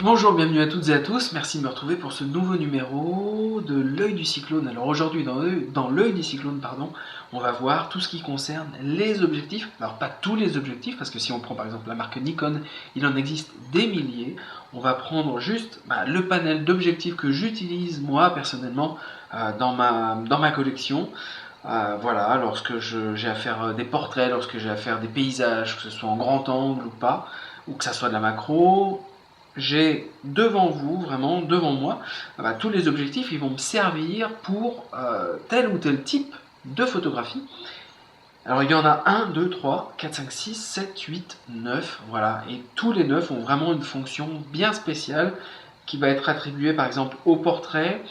Bonjour, bienvenue à toutes et à tous, merci de me retrouver pour ce nouveau numéro de l'œil du cyclone. Alors aujourd'hui dans l'œil du cyclone, on va voir tout ce qui concerne les objectifs. Alors pas tous les objectifs, parce que si on prend par exemple la marque Nikon, il en existe des milliers. On va prendre juste le panel d'objectifs que j'utilise moi personnellement dans ma collection. Voilà, lorsque j'ai à faire des portraits, lorsque j'ai à faire des paysages, que ce soit en grand angle ou pas, ou que ça soit de la macro, j'ai devant vous, vraiment devant moi, tous les objectifs. Ils vont me servir pour tel ou tel type de photographie. Alors il y en a 1, 2, 3, 4, 5, 6, 7, 8, 9, voilà, et tous les 9 ont vraiment une fonction bien spéciale qui va être attribuée par exemple au portrait,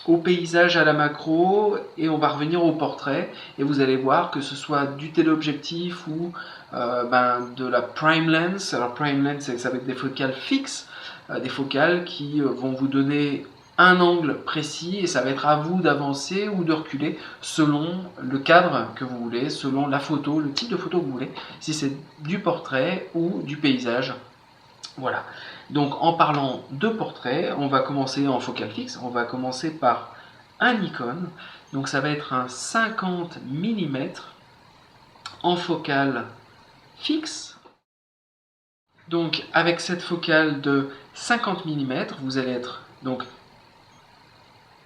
au paysage à la macro, et on va revenir au portrait, et vous allez voir que ce soit du téléobjectif ou de la prime lens. Alors prime lens, ça va être des focales fixes, des focales qui vont vous donner un angle précis, et ça va être à vous d'avancer ou de reculer selon le cadre que vous voulez, selon la photo, le type de photo que vous voulez, si c'est du portrait ou du paysage. Voilà. Donc en parlant de portrait, on va commencer en focale fixe. On va commencer par un Nikon. Donc ça va être un 50 mm en focale fixe. Donc avec cette focale de 50 mm, vous allez être donc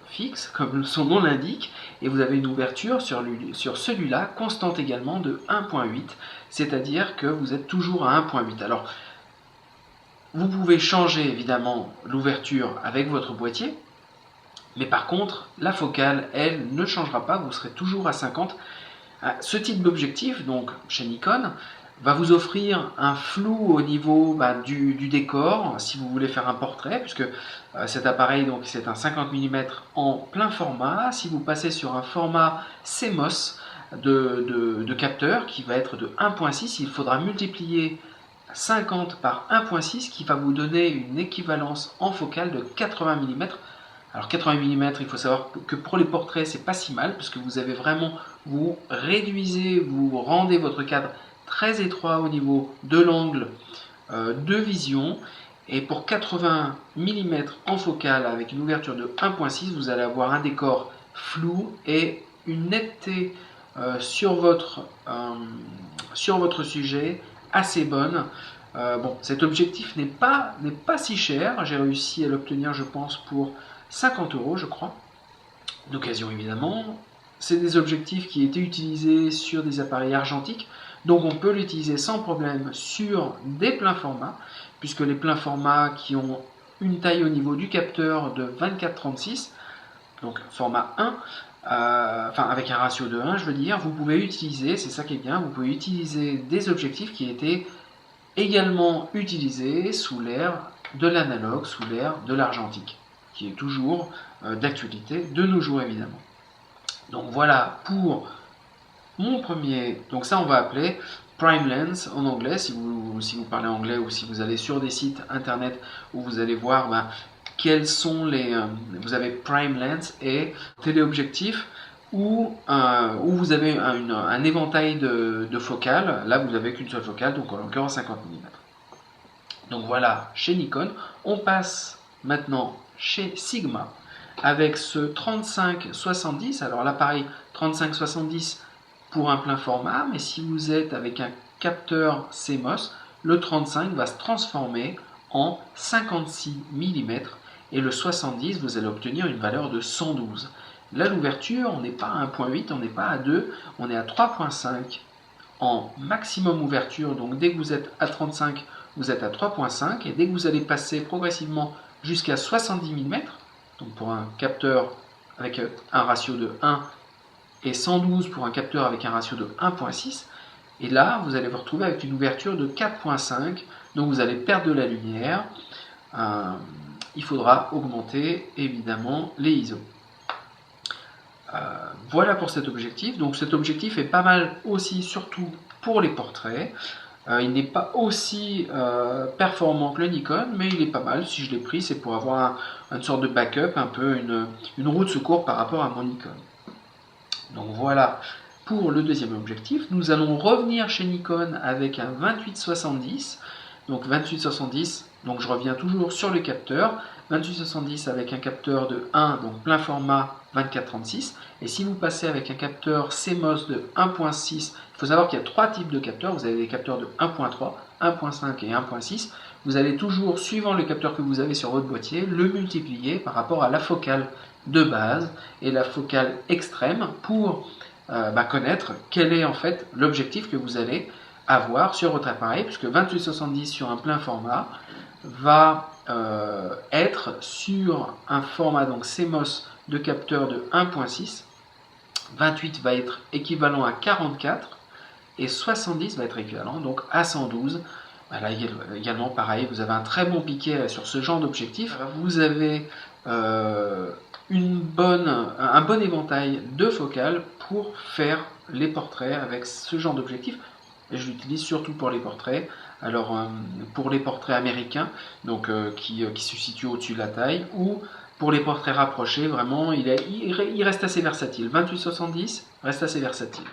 fixe, comme son nom l'indique, et vous avez une ouverture sur celui-là constante également de 1.8, c'est-à-dire que vous êtes toujours à 1.8. Alors vous pouvez changer évidemment l'ouverture avec votre boîtier, mais par contre la focale elle ne changera pas, vous serez toujours à 50. Ce type d'objectif, donc chez Nikon, va vous offrir un flou au niveau du décor si vous voulez faire un portrait, puisque cet appareil donc c'est un 50 mm en plein format. Si vous passez sur un format CMOS de capteur qui va être de 1.6, il faudra multiplier 50 par 1.6 qui va vous donner une équivalence en focale de 80 mm. Alors 80 mm, il faut savoir que pour les portraits, c'est pas si mal, parce que vous avez vraiment, vous réduisez, vous rendez votre cadre très étroit au niveau de l'angle de vision. Et pour 80 mm en focale avec une ouverture de 1.6, vous allez avoir un décor flou et une netteté sur votre sujet assez bonne. Cet objectif n'est pas si cher. J'ai réussi à l'obtenir, je pense, pour 50 €, je crois, d'occasion évidemment. C'est des objectifs qui étaient utilisés sur des appareils argentiques, donc on peut l'utiliser sans problème sur des pleins formats, puisque les pleins formats qui ont une taille au niveau du capteur de 24-36, donc format 1, avec un ratio de 1, je veux dire, vous pouvez utiliser, c'est ça qui est bien, vous pouvez utiliser des objectifs qui étaient également utilisés sous l'ère de l'analogue, sous l'ère de l'argentique, qui est toujours d'actualité de nos jours évidemment. Donc voilà pour mon premier, donc ça on va appeler prime lens en anglais, si vous parlez anglais, ou si vous allez sur des sites internet où vous allez voir quels sont vous avez prime lens et téléobjectif, où vous avez un éventail de focales. Là vous n'avez qu'une seule focale, donc en l'occurrence 50 mm. Donc voilà chez Nikon. On passe maintenant chez Sigma avec ce 35-70. Alors l'appareil 35-70 pour un plein format, mais si vous êtes avec un capteur CMOS, le 35 va se transformer en 56 mm, et le 70, vous allez obtenir une valeur de 112. Là, l'ouverture, on n'est pas à 1.8, on n'est pas à 2, on est à 3.5 en maximum ouverture. Donc dès que vous êtes à 35, vous êtes à 3.5, et dès que vous allez passer progressivement jusqu'à 70 mm, donc pour un capteur avec un ratio de 1, et 112 pour un capteur avec un ratio de 1.6, et là vous allez vous retrouver avec une ouverture de 4.5, donc vous allez perdre de la lumière. Il faudra augmenter évidemment les ISO. Voilà pour cet objectif. Donc cet objectif est pas mal aussi, surtout pour les portraits. Il n'est pas aussi performant que le Nikon, mais il est pas mal. Si je l'ai pris, c'est pour avoir une sorte de backup, un peu une roue de secours par rapport à mon Nikon. Donc voilà pour le deuxième objectif. Nous allons revenir chez Nikon avec un 28-70. Donc 28-70, Donc je reviens toujours sur le capteur, 28-70 avec un capteur de 1, donc plein format 24-36. Et si vous passez avec un capteur CMOS de 1.6, il faut savoir qu'il y a 3 types de capteurs. Vous avez des capteurs de 1.3, 1.5 et 1.6. Vous allez toujours, suivant le capteur que vous avez sur votre boîtier, le multiplier par rapport à la focale de base et la focale extrême pour connaître quel est en fait l'objectif que vous allez avoir sur votre appareil, puisque 28-70 sur un plein format va être sur un format donc CMOS de capteur de 1.6, 28 va être équivalent à 44 et 70 va être équivalent donc à 112. Là également pareil, vous avez un très bon piquet sur ce genre d'objectif. Vous avez un bon éventail de focales pour faire les portraits avec ce genre d'objectif. Et je l'utilise surtout pour les portraits. Alors pour les portraits américains, donc qui se situent au-dessus de la taille, ou pour les portraits rapprochés, vraiment il reste assez versatile. 28-70 reste assez versatile.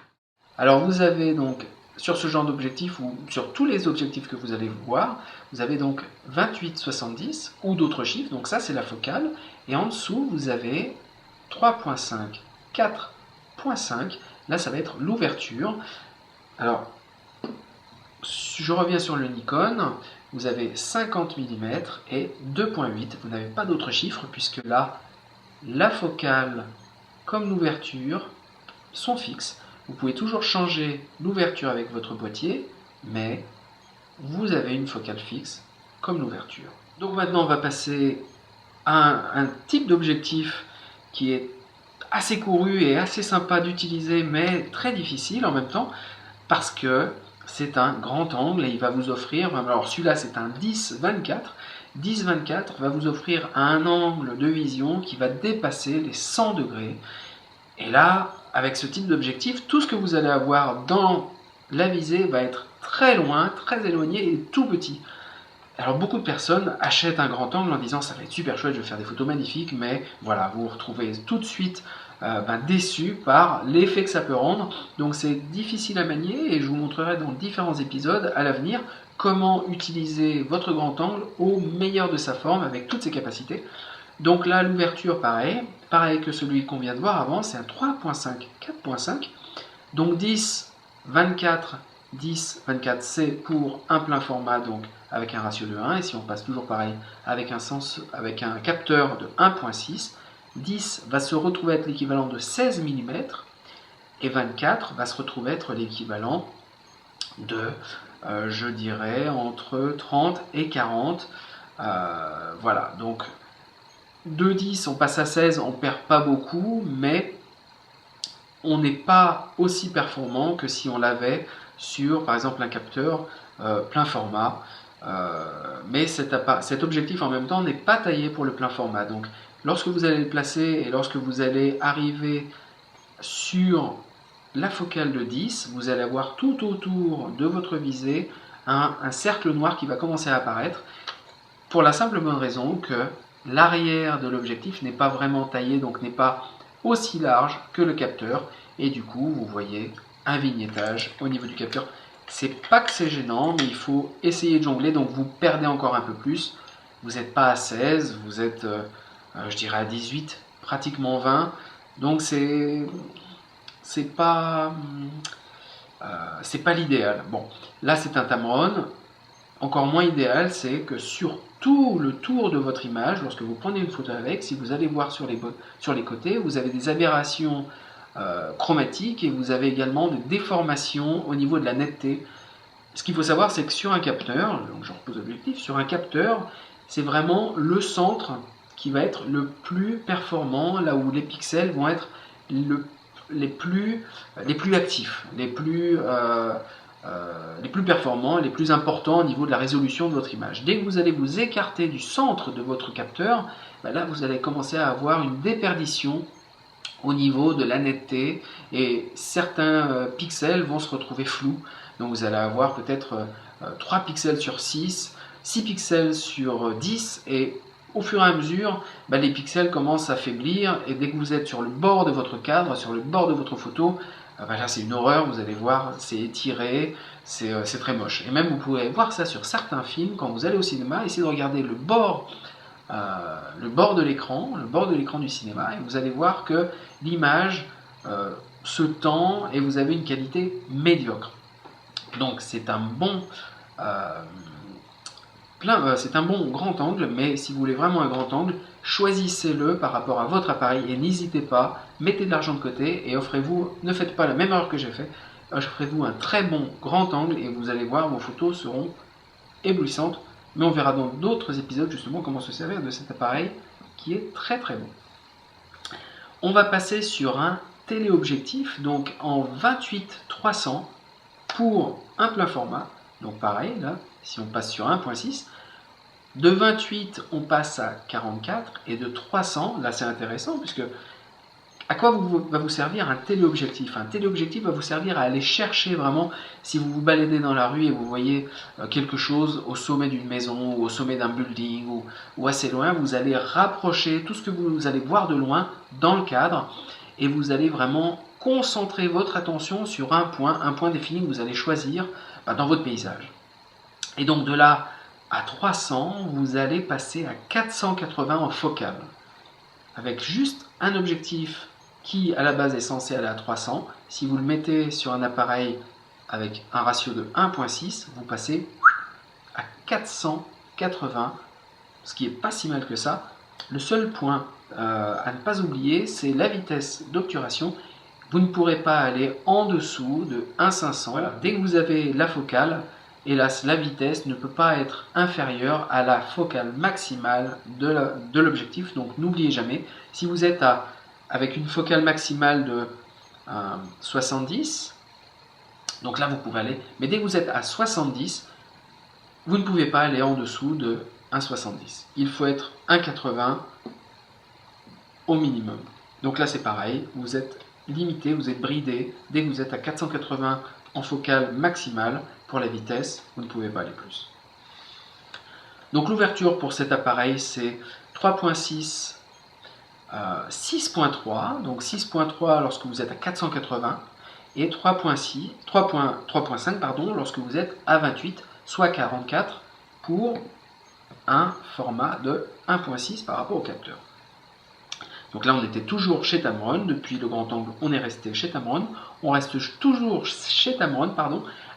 Alors vous avez donc sur ce genre d'objectif ou sur tous les objectifs que vous allez voir, vous avez donc 28-70 ou d'autres chiffres, donc ça c'est la focale, et en dessous vous avez 3.5, 4.5, là ça va être l'ouverture. Alors je reviens sur le Nikon, vous avez 50 mm et 2.8, vous n'avez pas d'autres chiffres puisque là la focale comme l'ouverture sont fixes. Vous pouvez toujours changer l'ouverture avec votre boîtier, mais vous avez une focale fixe comme l'ouverture. Donc maintenant on va passer à un type d'objectif qui est assez couru et assez sympa d'utiliser, mais très difficile en même temps, parce que c'est un grand angle et il va vous offrir, alors celui-là c'est un 10-24, 10-24 va vous offrir un angle de vision qui va dépasser les 100 degrés. Et là, avec ce type d'objectif, tout ce que vous allez avoir dans la visée va être très loin, très éloigné et tout petit. Alors beaucoup de personnes achètent un grand angle en disant ça va être super chouette, je vais faire des photos magnifiques, mais voilà, vous vous retrouvez tout de suite déçu par l'effet que ça peut rendre. Donc c'est difficile à manier et je vous montrerai dans différents épisodes à l'avenir comment utiliser votre grand angle au meilleur de sa forme avec toutes ses capacités. Donc là, l'ouverture, pareil que celui qu'on vient de voir avant, c'est un 3.5, 4.5. Donc 10, 24, 10, 24, c'est pour un plein format, donc avec un ratio de 1. Et si on passe toujours pareil, avec un capteur de 1.6, 10 va se retrouver être l'équivalent de 16 mm, et 24 va se retrouver être l'équivalent de, je dirais, entre 30 et 40. Voilà, donc de 10 on passe à 16, on perd pas beaucoup, mais on n'est pas aussi performant que si on l'avait sur par exemple un capteur plein format, mais cet objectif en même temps n'est pas taillé pour le plein format. Donc lorsque vous allez le placer et lorsque vous allez arriver sur la focale de 10, vous allez avoir tout autour de votre visée un cercle noir qui va commencer à apparaître, pour la simple bonne raison que l'arrière de l'objectif n'est pas vraiment taillé, donc n'est pas aussi large que le capteur, et du coup vous voyez un vignettage au niveau du capteur. C'est pas que c'est gênant, mais il faut essayer de jongler, donc vous perdez encore un peu plus. Vous n'êtes pas à 16, vous êtes je dirais à 18, pratiquement 20, donc c'est pas l'idéal. Bon, là c'est un Tamron. Encore moins idéal, c'est que sur tout le tour de votre image, lorsque vous prenez une photo avec, si vous allez voir sur les côtés, vous avez des aberrations chromatiques et vous avez également des déformations au niveau de la netteté. Ce qu'il faut savoir, c'est que sur un capteur, donc je repose l'objectif, sur un capteur, c'est vraiment le centre qui va être le plus performant, là où les pixels vont être les plus actifs, les plus performants, les plus importants au niveau de la résolution de votre image. Dès que vous allez vous écarter du centre de votre capteur, là vous allez commencer à avoir une déperdition au niveau de la netteté et certains pixels vont se retrouver flous. Donc vous allez avoir peut-être 3 pixels sur 6, 6 pixels sur 10 et au fur et à mesure, les pixels commencent à faiblir et dès que vous êtes sur le bord de votre cadre, sur le bord de votre photo, ben là c'est une horreur, vous allez voir, c'est étiré, c'est très moche. Et même vous pouvez voir ça sur certains films, quand vous allez au cinéma, essayez de regarder le bord de l'écran du cinéma, et vous allez voir que l'image se tend et vous avez une qualité médiocre. Donc c'est un bon c'est un bon grand angle, mais si vous voulez vraiment un grand angle, choisissez-le par rapport à votre appareil et n'hésitez pas, mettez de l'argent de côté et ne faites pas la même erreur que j'ai fait, offrez-vous un très bon grand angle et vous allez voir, vos photos seront éblouissantes. Mais on verra dans d'autres épisodes justement comment se servir de cet appareil qui est très très bon. On va passer sur un téléobjectif, donc en 28-300 pour un plein format. Donc pareil, là, si on passe sur 1.6, de 28 on passe à 44 et de 300, là c'est intéressant puisque à quoi va vous servir un téléobjectif? Un téléobjectif va vous servir à aller chercher vraiment, si vous vous baladez dans la rue et vous voyez quelque chose au sommet d'une maison ou au sommet d'un building ou assez loin, vous allez rapprocher tout ce que vous allez voir de loin dans le cadre et vous allez vraiment concentrer votre attention sur un point défini que vous allez choisir dans votre paysage. Et donc de là à 300, vous allez passer à 480 en focale. Avec juste un objectif qui à la base est censé aller à 300, si vous le mettez sur un appareil avec un ratio de 1.6, vous passez à 480, ce qui n'est pas si mal que ça. Le seul point à ne pas oublier, c'est la vitesse d'obturation. Vous ne pourrez pas aller en dessous de 1.500. Voilà. Dès que vous avez la focale, hélas, la vitesse ne peut pas être inférieure à la focale maximale de l'objectif. Donc n'oubliez jamais, si vous êtes avec une focale maximale de 70, donc là vous pouvez aller, mais dès que vous êtes à 70, vous ne pouvez pas aller en dessous de 1,70. Il faut être 1,80 au minimum. Donc là c'est pareil, vous êtes limité, vous êtes bridé. Dès que vous êtes à 480 en focale maximale, pour la vitesse, vous ne pouvez pas aller plus. Donc l'ouverture pour cet appareil c'est 3.6, 6.3, donc 6.3 lorsque vous êtes à 480 et 3.5 lorsque vous êtes à 28, soit 44 pour un format de 1.6 par rapport au capteur. Donc là on était toujours chez Tamron, depuis le grand angle on est resté chez Tamron, on reste toujours chez Tamron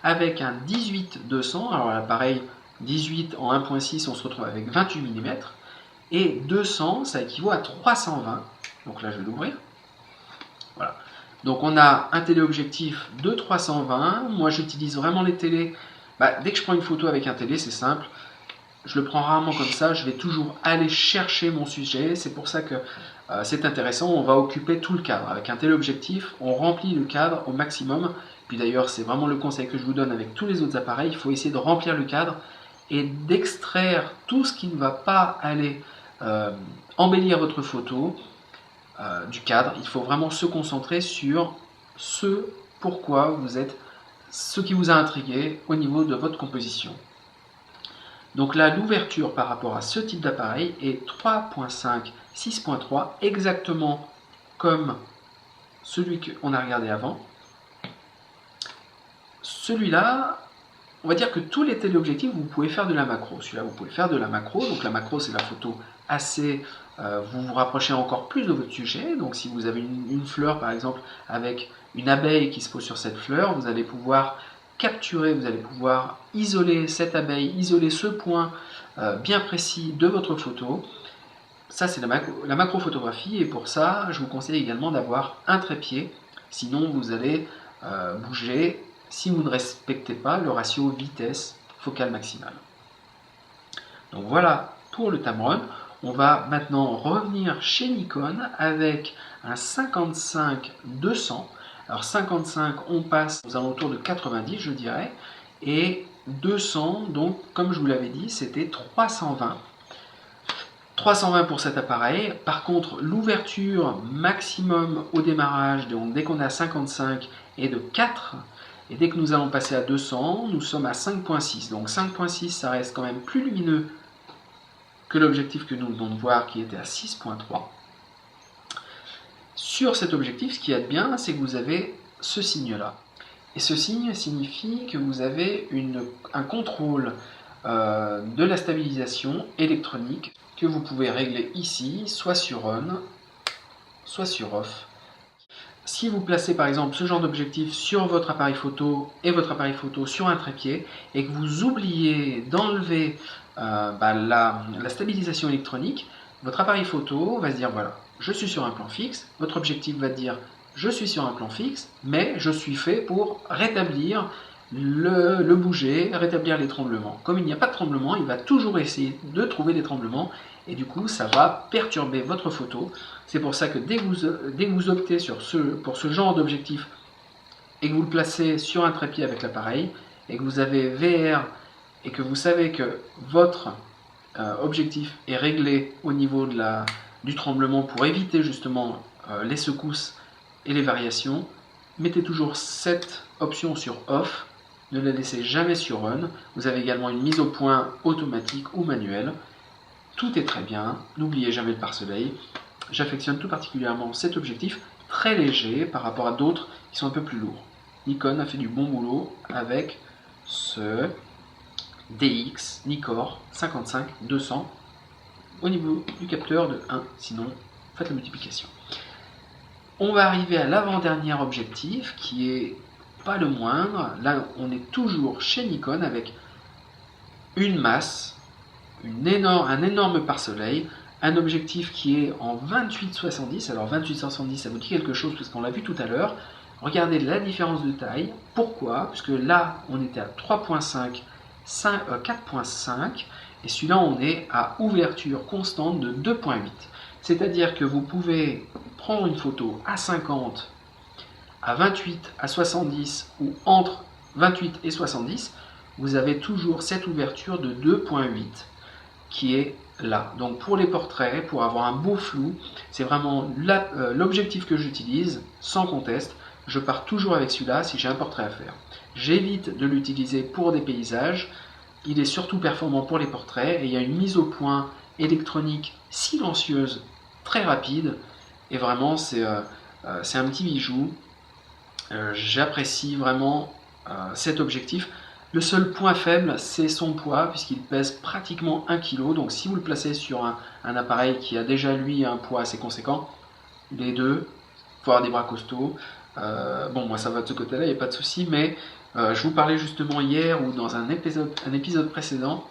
avec un 18-200, alors l'appareil 18 en 1.6 on se retrouve avec 28 mm, et 200 ça équivaut à 320, donc là je vais l'ouvrir, voilà. Donc on a un téléobjectif de 320, moi j'utilise vraiment les télés, dès que je prends une photo avec un télé c'est simple, je le prends rarement comme ça, je vais toujours aller chercher mon sujet, c'est pour ça que c'est intéressant, on va occuper tout le cadre. Avec un téléobjectif, on remplit le cadre au maximum, puis d'ailleurs c'est vraiment le conseil que je vous donne avec tous les autres appareils, il faut essayer de remplir le cadre et d'extraire tout ce qui ne va pas aller embellir votre photo du cadre. Il faut vraiment se concentrer sur ce qui vous a intrigué au niveau de votre composition. Donc là, l'ouverture par rapport à ce type d'appareil est 3.5, 6.3, exactement comme celui qu'on a regardé avant. Celui-là, on va dire que tous les téléobjectifs, vous pouvez faire de la macro. Celui-là, vous pouvez faire de la macro. Donc la macro, c'est la photo assez... vous vous rapprochez encore plus de votre sujet. Donc si vous avez une fleur, par exemple, avec une abeille qui se pose sur cette fleur, vous allez pouvoir capturer, vous allez pouvoir isoler cette abeille, isoler ce point bien précis de votre photo. Ça c'est la macrophotographie et pour ça je vous conseille également d'avoir un trépied, sinon vous allez bouger si vous ne respectez pas le ratio vitesse focale maximale. Donc voilà pour le Tamron. On va maintenant revenir chez Nikon avec un 55-200. Alors 55, on passe aux alentours de 90, je dirais, et 200, donc comme je vous l'avais dit, c'était 320. 320 pour cet appareil. Par contre, l'ouverture maximum au démarrage, donc dès qu'on est à 55, est de 4. Et dès que nous allons passer à 200, nous sommes à 5.6. Donc 5.6, ça reste quand même plus lumineux que l'objectif que nous venons de voir qui était à 6.3. Sur cet objectif, ce qui est bien, c'est que vous avez ce signe-là. Et ce signe signifie que vous avez un contrôle de la stabilisation électronique que vous pouvez régler ici, soit sur on, soit sur off. Si vous placez par exemple ce genre d'objectif sur votre appareil photo et votre appareil photo sur un trépied et que vous oubliez d'enlever la stabilisation électronique, votre appareil photo va se dire voilà, je suis sur un plan fixe, votre objectif va dire je suis sur un plan fixe, mais je suis fait pour rétablir le bouger, rétablir les tremblements. Comme il n'y a pas de tremblement, il va toujours essayer de trouver des tremblements et du coup ça va perturber votre photo. C'est pour ça que dès que vous optez pour ce genre d'objectif et que vous le placez sur un trépied avec l'appareil et que vous avez VR et que vous savez que votre objectif est réglé au niveau du tremblement pour éviter justement les secousses et les variations, mettez toujours cette option sur off, ne la laissez jamais sur on. Vous avez également une mise au point automatique ou manuelle. Tout est très bien, n'oubliez jamais le pare-soleil. J'affectionne tout particulièrement cet objectif, très léger par rapport à d'autres qui sont un peu plus lourds. Nikon a fait du bon boulot avec ce DX Nikkor 55-200 au niveau du capteur de 1, sinon faites la multiplication. On va arriver à l'avant-dernier objectif qui est pas le moindre. Là, on est toujours chez Nikon avec une masse, un énorme pare-soleil, un objectif qui est en 28-70. Alors 28-70, ça vous dit quelque chose parce qu'on l'a vu tout à l'heure. Regardez la différence de taille. Pourquoi? Parce que là, on était à 3.5, 4.5 et celui-là, on est à ouverture constante de 2.8. C'est-à-dire que vous pouvez prendre une photo à 50, à 28, à 70 ou entre 28 et 70, vous avez toujours cette ouverture de 2.8 qui est là. Donc pour les portraits, pour avoir un beau flou, c'est vraiment l'objectif que j'utilise, sans conteste. Je pars toujours avec celui-là si j'ai un portrait à faire. J'évite de l'utiliser pour des paysages. Il est surtout performant pour les portraits et il y a une mise au point électronique silencieuse, très rapide. Et vraiment, c'est un petit bijou. J'apprécie vraiment cet objectif. Le seul point faible, c'est son poids, puisqu'il pèse pratiquement 1 kg. Donc si vous le placez sur un appareil qui a déjà lui un poids assez conséquent, les deux, il faut avoir des bras costauds. Bon, moi ça va de ce côté-là, il n'y a pas de souci, mais je vous parlais justement hier ou dans un épisode précédent,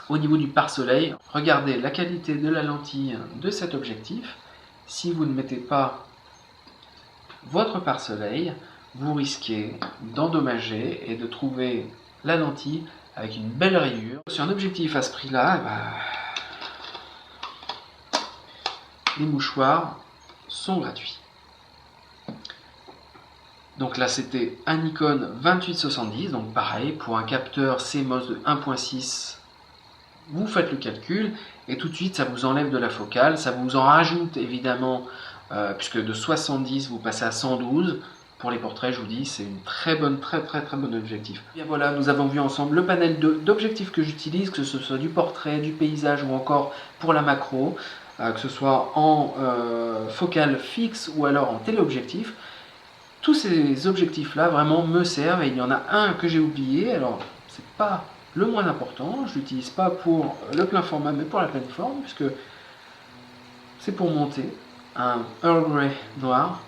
au niveau du pare-soleil, regardez la qualité de la lentille de cet objectif. Si vous ne mettez pas votre pare-soleil, vous risquez d'endommager et de trouver la lentille avec une belle rayure. Sur un objectif à ce prix-là, les mouchoirs sont gratuits. Donc là, c'était un Nikon 2870, donc pareil, pour un capteur CMOS de 1.6, vous faites le calcul, et tout de suite, ça vous enlève de la focale, ça vous en rajoute évidemment, puisque de 70, vous passez à 112. Pour les portraits, je vous dis, c'est une très bon objectif. Bien voilà, nous avons vu ensemble le panel d'objectifs que j'utilise, que ce soit du portrait, du paysage ou encore pour la macro, que ce soit en focale fixe ou alors en téléobjectif. Tous ces objectifs-là vraiment me servent et il y en a un que j'ai oublié, alors c'est pas le moins important, je l'utilise pas pour le plein format mais pour la pleine forme, puisque c'est pour monter un Earl Grey noir.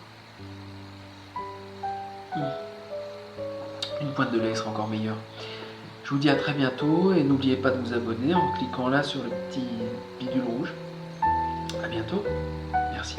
Une pointe de lait sera encore meilleure. Je vous dis à très bientôt et n'oubliez pas de vous abonner en cliquant là sur le petit bidule rouge. À bientôt, merci.